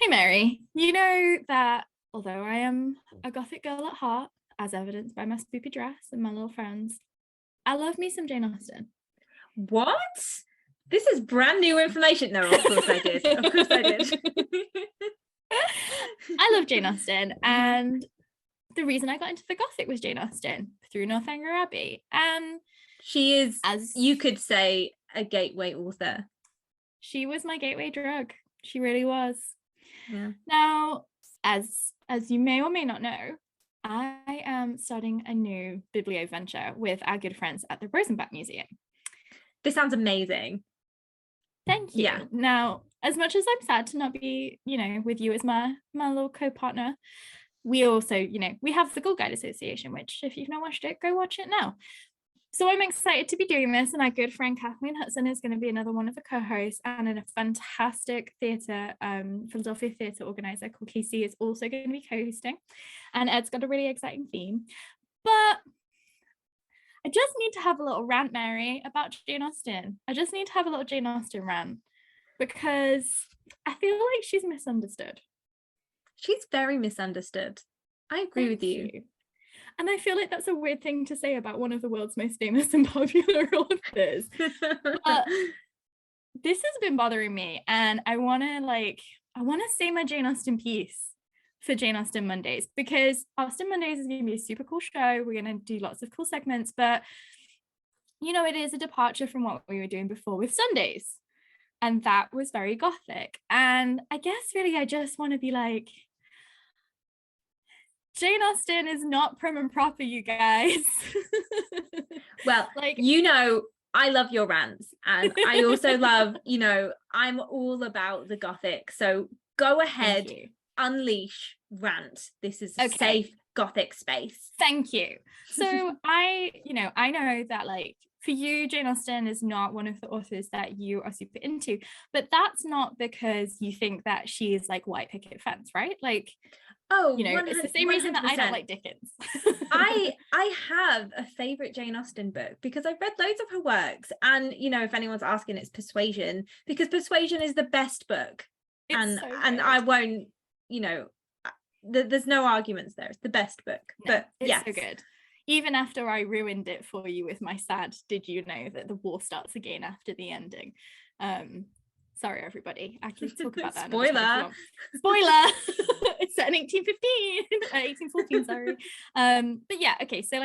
Hey Mary, you know that although I am a gothic girl at heart, as evidenced by my spoopy dress and my little friends, I love me some Jane Austen. What? This is brand new information. No, of course I did. Of course I did. I love Jane Austen, and the reason I got into the gothic was Jane Austen through Northanger Abbey. And She is, as you could say, a gateway author. she was my gateway drug. She really was. Yeah. Now, as you may or may not know, I am starting a new biblioventure with our good friends at the Rosenbach Museum. This sounds amazing. Thank you. Yeah. Now, as much as I'm sad to not be, with you as my little co-partner, we also, we have the Gold Guide Association, which if you've not watched it, go watch it now. So I'm excited to be doing this, and our good friend Kathleen Hudson is going to be another one of the co-hosts, and a fantastic Philadelphia theatre organizer called Casey is also going to be co-hosting, and Ed's got a really exciting theme. But I just need to have a little rant, Mary, about Jane Austen. I just need to have a little Jane Austen rant because I feel like she's misunderstood. She's very misunderstood. I agree with you. And I feel like that's a weird thing to say about one of the world's most famous and popular authors. But this has been bothering me, and I want to say my Jane Austen piece for Jane Austen Mondays, because Austen Mondays is going to be a super cool show. We're going to do lots of cool segments, but it is a departure from what we were doing before with Sundays, and that was very gothic. And I guess really I just want to be like, Jane Austen is not prim and proper, you guys. Well, I love your rants, and I also love, I'm all about the gothic. So go ahead, unleash, rant. This is a safe gothic space. Thank you. So I know that for you, Jane Austen is not one of the authors that you are super into, but that's not because you think that she is like white picket fence, right? It's the same reason that I don't like Dickens. I have a favorite Jane Austen book because I've read loads of her works, and if anyone's asking, it's Persuasion, because Persuasion is the best book. And I won't, there's no arguments there. It's the best book. No, but it's so good. Even after I ruined it for you with my sad, did you know that the war starts again after the ending? Sorry, everybody. I can talk about that. Spoiler. It's set in 1814, sorry. But yeah, okay. So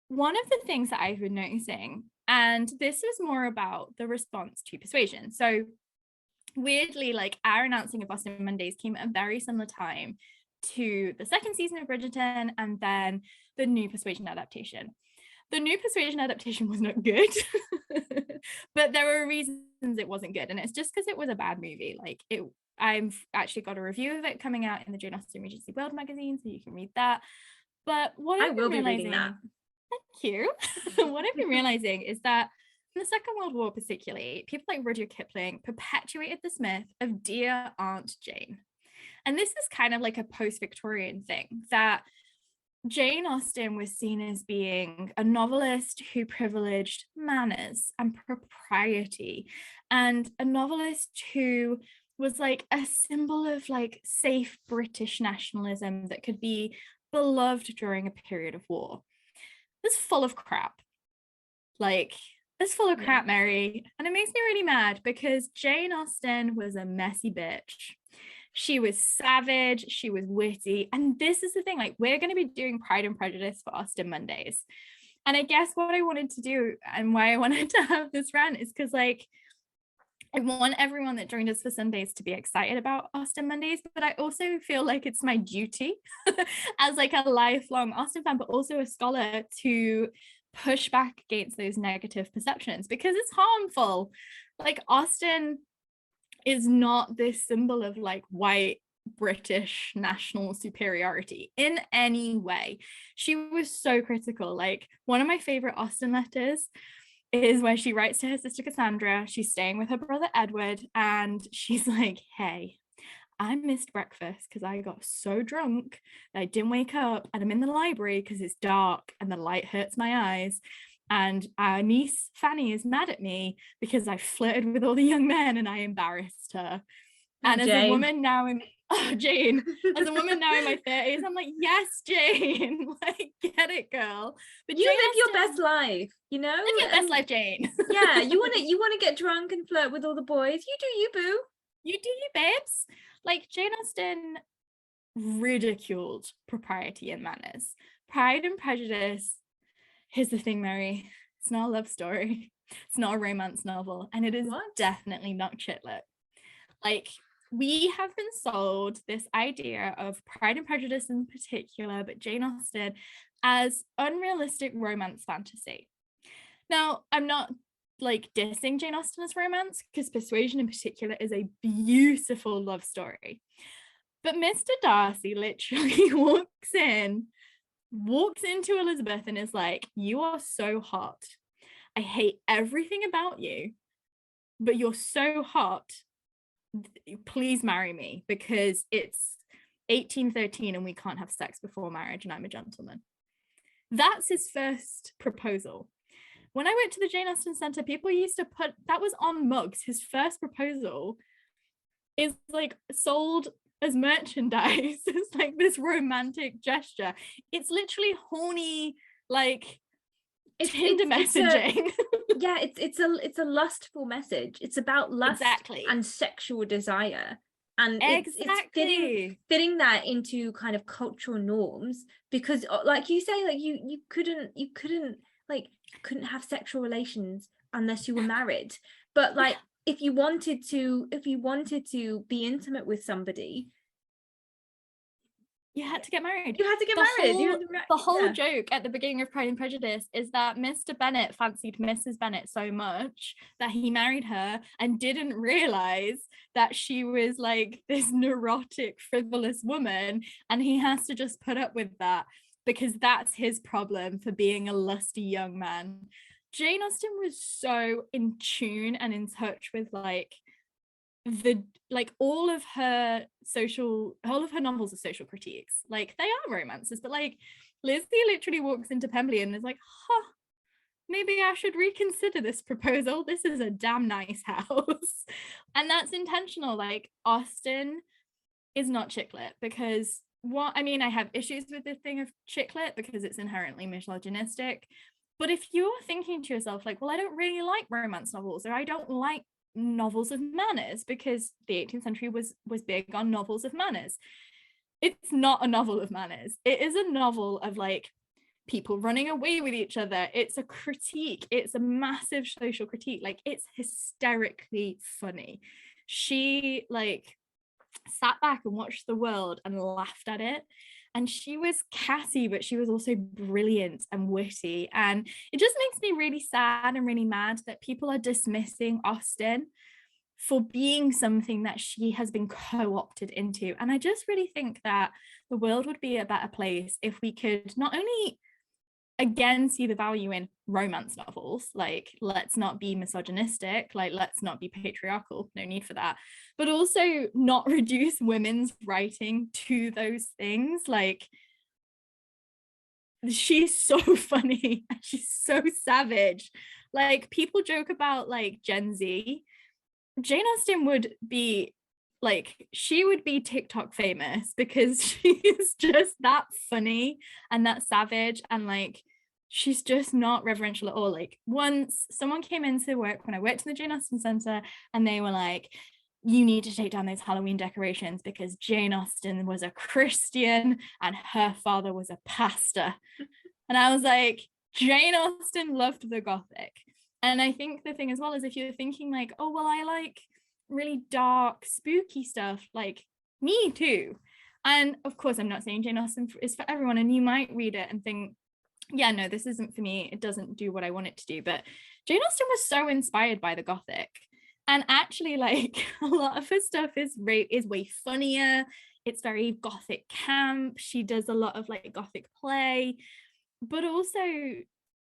one of the things that I've been noticing, and this was more about the response to Persuasion. So weirdly, our announcing of Austen Mondays came at a very similar time to the second season of Bridgerton, and then the new Persuasion adaptation. The new Persuasion adaptation was not good, but there were reasons it wasn't good, and it's just because it was a bad movie. I've actually got a review of it coming out in the Jane Austen Regency World magazine, so you can read that. But what I will be reading that. Thank you. What I've been realizing is that in the Second World War, particularly, people like Rudyard Kipling perpetuated this myth of dear Aunt Jane, and this is kind of like a post-Victorian thing, that Jane Austen was seen as being a novelist who privileged manners and propriety, and a novelist who was a symbol of safe British nationalism that could be beloved during a period of war. It's full of crap. It's full of crap, Mary. And it makes me really mad because Jane Austen was a messy bitch. She was savage, she was witty. And this is the thing, we're going to be doing Pride and Prejudice for Austen Mondays. And I guess what I wanted to do and why I wanted to have this rant is because I want everyone that joined us for Sundays to be excited about Austen Mondays, but I also feel like it's my duty as a lifelong Austen fan, but also a scholar, to push back against those negative perceptions, because it's harmful. Austen is not this symbol of white British national superiority in any way. She was so critical. One of my favorite Austen letters is where she writes to her sister Cassandra. She's staying with her brother Edward, and she's like, hey, I missed breakfast because I got so drunk that I didn't wake up, and I'm in the library because it's dark and the light hurts my eyes. And our niece Fanny is mad at me because I flirted with all the young men and I embarrassed her. And as Jane. a woman now in Jane, as a woman now in my 30s, I'm like, yes, Jane, like, get it, girl. But you Jane live your Austen, best life, you know? live your best life, Jane. Yeah, you want to get drunk and flirt with all the boys. You do you, boo. You do you, babes. Like, Jane Austen ridiculed propriety and manners. Pride and Prejudice, here's the thing, Mary, it's not a love story. It's not a romance novel, and it is definitely not chick lit. Like, we have been sold this idea of Pride and Prejudice in particular, but Jane Austen, as unrealistic romance fantasy. Now, I'm not like dissing Jane Austen as romance, because Persuasion in particular is a beautiful love story. But Mr. Darcy literally walks into Elizabeth and is like, you are so hot. I hate everything about you, but you're so hot. Please marry me, because it's 1813 and we can't have sex before marriage and I'm a gentleman. That's his first proposal. When I went to the Jane Austen Centre, people used to put, that was on mugs. His first proposal is like sold as merchandise. It's like this romantic gesture. It's literally horny, like Tinder messaging. It's a lustful message. It's about lust and sexual desire, and it's fitting that into kind of cultural norms, because like you say, like you couldn't have sexual relations unless you were married, but like if you wanted to be intimate with somebody, you had to get married. The whole joke at the beginning of Pride and Prejudice is that Mr. Bennet fancied Mrs. Bennet so much that he married her and didn't realize that she was like this neurotic, frivolous woman, and he has to just put up with that because that's his problem for being a lusty young man. Jane Austen was so in tune and in touch with all of her novels are social critiques. Like, they are romances, but like Lizzie literally walks into Pemberley and is like, maybe I should reconsider this proposal. This is a damn nice house. And that's intentional. Like, Austen is not chick lit, because I have issues with the thing of chick lit because it's inherently misogynistic. But if you're thinking to yourself like, well, I don't really like romance novels, or I don't like novels of manners, because the 18th century was big on novels of manners. It's not a novel of manners. It is a novel of like people running away with each other. It's a critique. It's a massive social critique. Like, it's hysterically funny. She like sat back and watched the world and laughed at it. And she was catty, but she was also brilliant and witty. And it just makes me really sad and really mad that people are dismissing Austen for being something that she has been co-opted into. And I just really think that the world would be a better place if we could not only again see the value in romance novels, like let's not be misogynistic, like let's not be patriarchal, no need for that, but also not reduce women's writing to those things. Like, she's so funny and she's so savage. Like, people joke about like Gen Z. Jane Austen would be like, she would be TikTok famous because she's just that funny and that savage, and like she's just not reverential at all. Like, once someone came into work when I worked in the Jane Austen Centre and they were like, you need to take down those Halloween decorations because Jane Austen was a Christian and her father was a pastor. And I was like, Jane Austen loved the Gothic. And I think the thing as well is, if you're thinking like, oh, well, I like really dark, spooky stuff, like, me too. And of course, I'm not saying Jane Austen is for everyone, and you might read it and think, yeah, no, this isn't for me. It doesn't do what I want it to do. But Jane Austen was so inspired by the Gothic. And actually, like, a lot of her stuff is way funnier. It's very Gothic camp. She does a lot of like Gothic play. But also,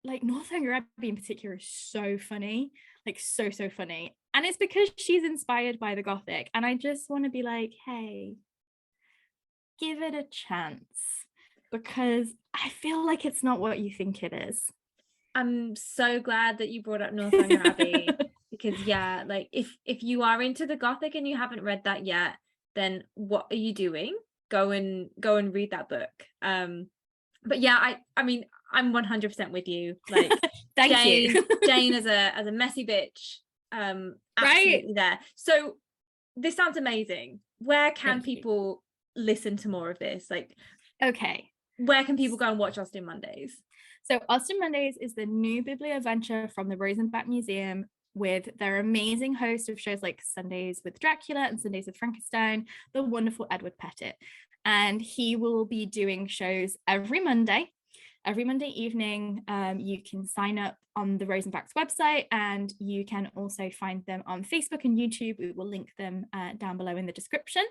like, Northanger Abbey in particular is so funny. Like, so funny. And it's because she's inspired by the Gothic. And I just want to be like, hey, give it a chance, because I feel like it's not what you think it is. I'm so glad that you brought up Northanger Abbey because like if you are into the Gothic and you haven't read that yet, then what are you doing? Go and read that book. But yeah, I mean I'm 100% with you. Like Thank you. Jane as a messy bitch, absolutely there. So this sounds amazing. Where can people listen to more of this? Like, okay, where can people go and watch Austen Mondays? So Austen Mondays is the new biblioventure from the Rosenbach Museum, with their amazing host of shows like Sundays with Dracula and Sundays with Frankenstein, the wonderful Edward Pettit. And he will be doing shows every Monday evening. You can sign up on the Rosenbach's website, and you can also find them on Facebook and YouTube. We will link them down below in the description.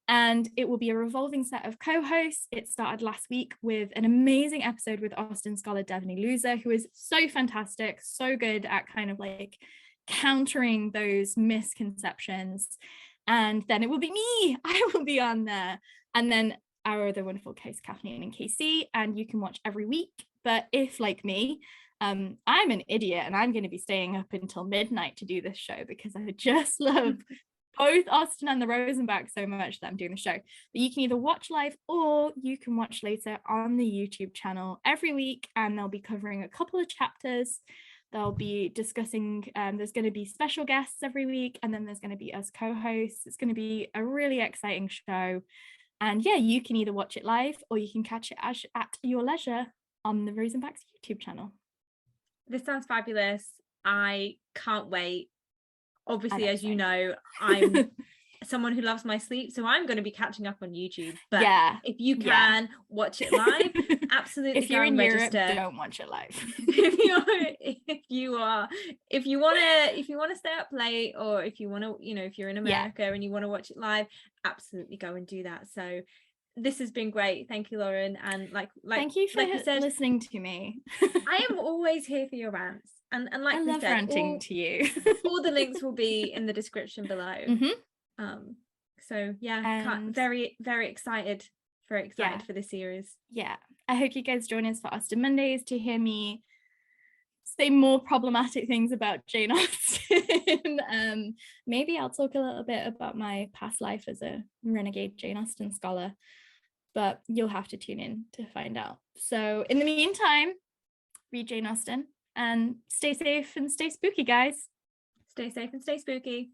And it will be a revolving set of co-hosts. It started last week with an amazing episode with Austen scholar Devaney Loser, who is so fantastic, so good at kind of like countering those misconceptions. And then it will be me. I will be on there. And then our other wonderful hosts, Kathleen and Casey, and you can watch every week. But if, like me, I'm an idiot and I'm going to be staying up until midnight to do this show because I just love both Austen and the Rosenbach so much that I'm doing the show. But you can either watch live or you can watch later on the YouTube channel every week, and they'll be covering a couple of chapters. They'll be discussing, there's going to be special guests every week, and then there's going to be us co-hosts. It's going to be a really exciting show. And yeah, you can either watch it live or you can catch it at your leisure on the Rosenbach's YouTube channel. This sounds fabulous. I can't wait. Obviously, as you know, I'm someone who loves my sleep, so I'm going to be catching up on YouTube. But if you can watch it live, absolutely. If you're in Europe, don't watch it live. if you want to stay up late, or if you want to, if you're in America and you want to watch it live, absolutely go and do that. So this has been great. Thank you, Lauren. And like thank you for listening to me. I am always here for your rants. And like I love ranting to you. all the links will be in the description below. So very, very excited for this series. I hope you guys join us for Austen Mondays to hear me say more problematic things about Jane Austen. Maybe I'll talk a little bit about my past life as a renegade Jane Austen scholar, but you'll have to tune in to find out. So in the meantime, read Jane Austen and stay safe and stay spooky, guys. Stay safe and stay spooky.